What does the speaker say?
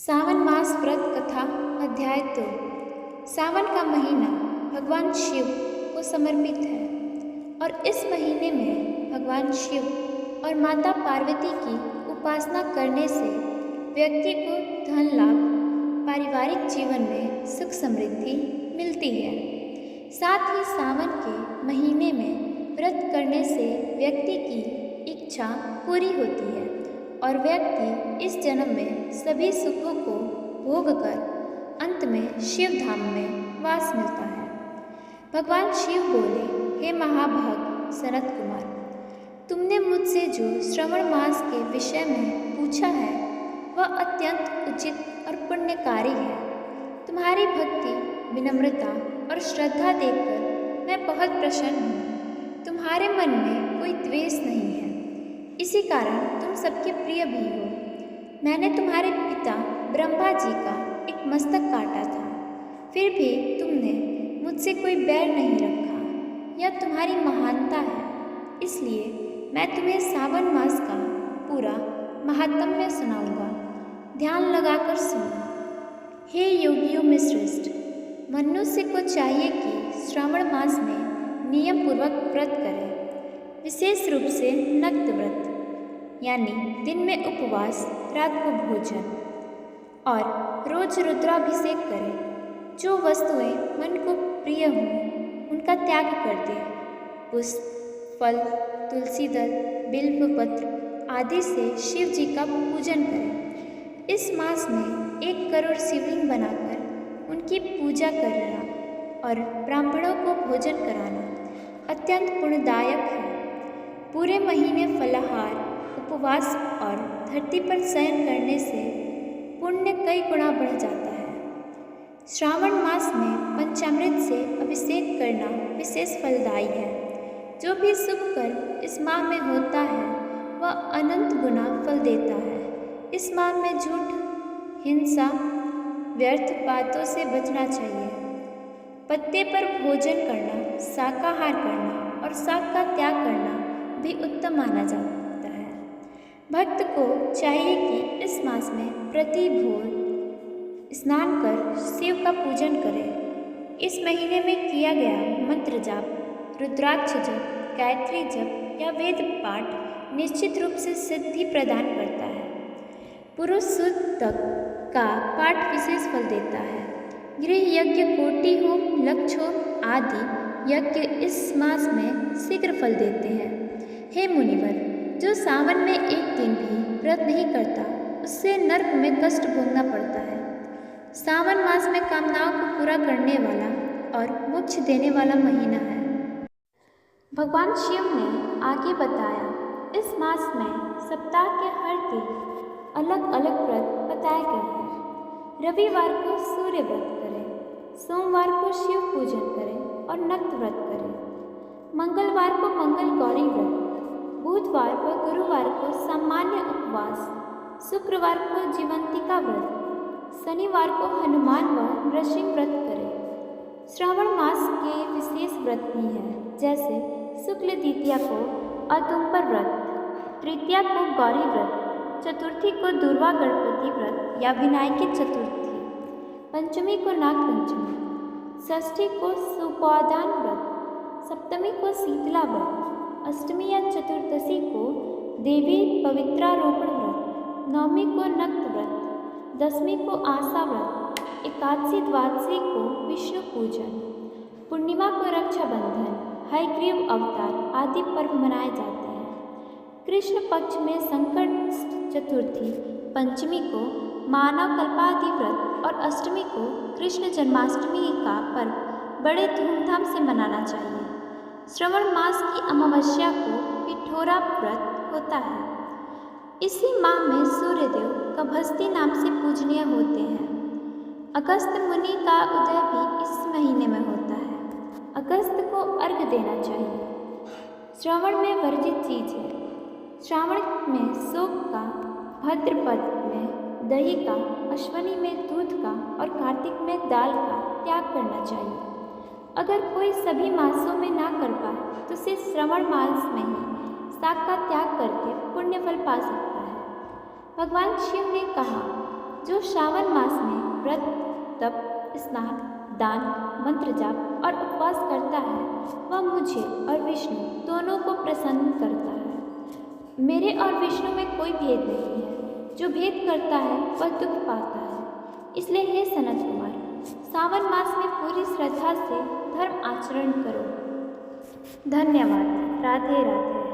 सावन मास व्रत कथा अध्याय 2। सावन का महीना भगवान शिव को समर्पित है और इस महीने में भगवान शिव और माता पार्वती की उपासना करने से व्यक्ति को धन लाभ, पारिवारिक जीवन में सुख समृद्धि मिलती है। साथ ही सावन के महीने में व्रत करने से व्यक्ति की इच्छा पूरी होती है और व्यक्ति इस जन्म में सभी सुखों को भोग कर अंत में शिव धाम में वास मिलता है। भगवान शिव बोले, हे महाभाग सनत कुमार, तुमने मुझसे जो श्रवण मास के विषय में पूछा है वह अत्यंत उचित और पुण्यकारी है। तुम्हारी भक्ति, विनम्रता और श्रद्धा देखकर मैं बहुत प्रसन्न हूँ। तुम्हारे मन में कोई द्वेष नहीं है, इसी कारण तुम सबके प्रिय भी हो। मैंने तुम्हारे पिता ब्रह्मा जी का एक मस्तक काटा था, फिर भी तुमने मुझसे कोई बैर नहीं रखा। यह तुम्हारी महानता है, इसलिए मैं तुम्हें सावन मास का पूरा महात्म्य सुनाऊंगा। ध्यान लगाकर सुनो। हे योगियों में श्रेष्ठ, मनुष्य को चाहिए कि श्रावण मास में नियम पूर्वक व्रत करे, विशेष रूप से नक्त व्रत यानी दिन में उपवास, रात को भोजन और रोज रुद्राभिषेक करें। जो वस्तुएं मन को प्रिय हों उनका त्याग कर दें। पुष्प, फल, तुलसी दल, बिल्व पत्र आदि से शिव जी का पूजन करें। इस मास में 1 करोड़ शिवलिंग बनाकर उनकी पूजा करना और ब्राह्मणों को भोजन कराना अत्यंत पुण्यदायक है। पूरे महीने फलाहार, उपवास और धरती पर शयन करने से पुण्य कई गुना बढ़ जाता है। श्रावण मास में पंचामृत से अभिषेक करना विशेष फलदायी है। जो भी शुभ कर्म इस माह में होता है वह अनंत गुना फल देता है। इस माह में झूठ, हिंसा, व्यर्थ बातों से बचना चाहिए। पत्ते पर भोजन करना, शाकाहार करना और शाक का त्याग करना भी उत्तम माना जाता है। भक्त को चाहिए कि इस मास में प्रति भोर स्नान कर शिव का पूजन करें। इस महीने में किया गया मंत्र जाप, रुद्राक्ष जप, गायत्री जप या वेद पाठ निश्चित रूप से सिद्धि प्रदान करता है। पुरुष सूक्तक का पाठ विशेष फल देता है। गृह यज्ञ, कोटि होम, लक्ष्य होम आदि यज्ञ इस मास में शीघ्र फल देते हैं। हे मुनिवर, जो सावन में एक दिन भी व्रत नहीं करता उससे नरक में कष्ट भोगना पड़ता है। सावन मास में कामनाओं को पूरा करने वाला और मोक्ष देने वाला महीना है। भगवान शिव ने आगे बताया, इस मास में सप्ताह के हर दिन अलग अलग व्रत बताए गए हैं। रविवार को सूर्य व्रत करें, सोमवार को शिव पूजन करें और नक्त व्रत करें, मंगलवार को मंगल गौरी व्रत, बुधवार व गुरुवार को सामान्य उपवास, शुक्रवार को जीवंतिका व्रत, शनिवार को हनुमान व नृसिंह व्रत करें। श्रावण मास के विशेष व्रत भी हैं, जैसे शुक्ल द्वितीया को औदुंबर व्रत, तृतीया को गौरी व्रत, चतुर्थी को दुर्वा गणपति व्रत या विनायकी चतुर्थी, पंचमी को नाग पंचमी, षष्ठी को सुपौदान व्रत, सप्तमी को शीतला व्रत, अष्टमी या चतुर्दशी को देवी पवित्रारोपण व्रत, नवमी को नक्त व्रत, दसवीं को आशा व्रत, एकादशी द्वादशी को विष्णु पूजन, पूर्णिमा को रक्षाबंधन, हयग्रीव अवतार आदि पर्व मनाए जाते हैं। कृष्ण पक्ष में संकट चतुर्थी, पंचमी को मानव कल्पादि व्रत और अष्टमी को कृष्ण जन्माष्टमी का पर्व बड़े धूमधाम से मनाना चाहिए। श्रवण मास की अमावस्या को पिठोरा व्रत होता है। इसी माह में सूर्यदेव कभस्ती नाम से पूजनीय होते हैं। अगस्त मुनि का उदय भी इस महीने में होता है। अगस्त को अर्घ्य देना चाहिए। श्रावण में वर्जित चीज है। श्रावण में शोक का, भाद्रपद में दही का, अश्वनी में दूध का और कार्तिक में दाल का त्याग करना चाहिए। अगर कोई सभी मासों में ना कर पाए तो सिर्फ श्रावण मास में ही शाक का त्याग करके पुण्य फल पा सकता है। भगवान शिव ने कहा, जो श्रावण मास में व्रत, तप, स्नान, दान, मंत्र जाप और उपवास करता है वह मुझे और विष्णु दोनों को प्रसन्न करता है। मेरे और विष्णु में कोई भेद नहीं है। जो भेद करता है वह दुख पाता है। इसलिए हे सनत कुमार, सावन मास में पूरी श्रद्धा से धर्म आचरण करो। धन्यवाद। राधे राधे।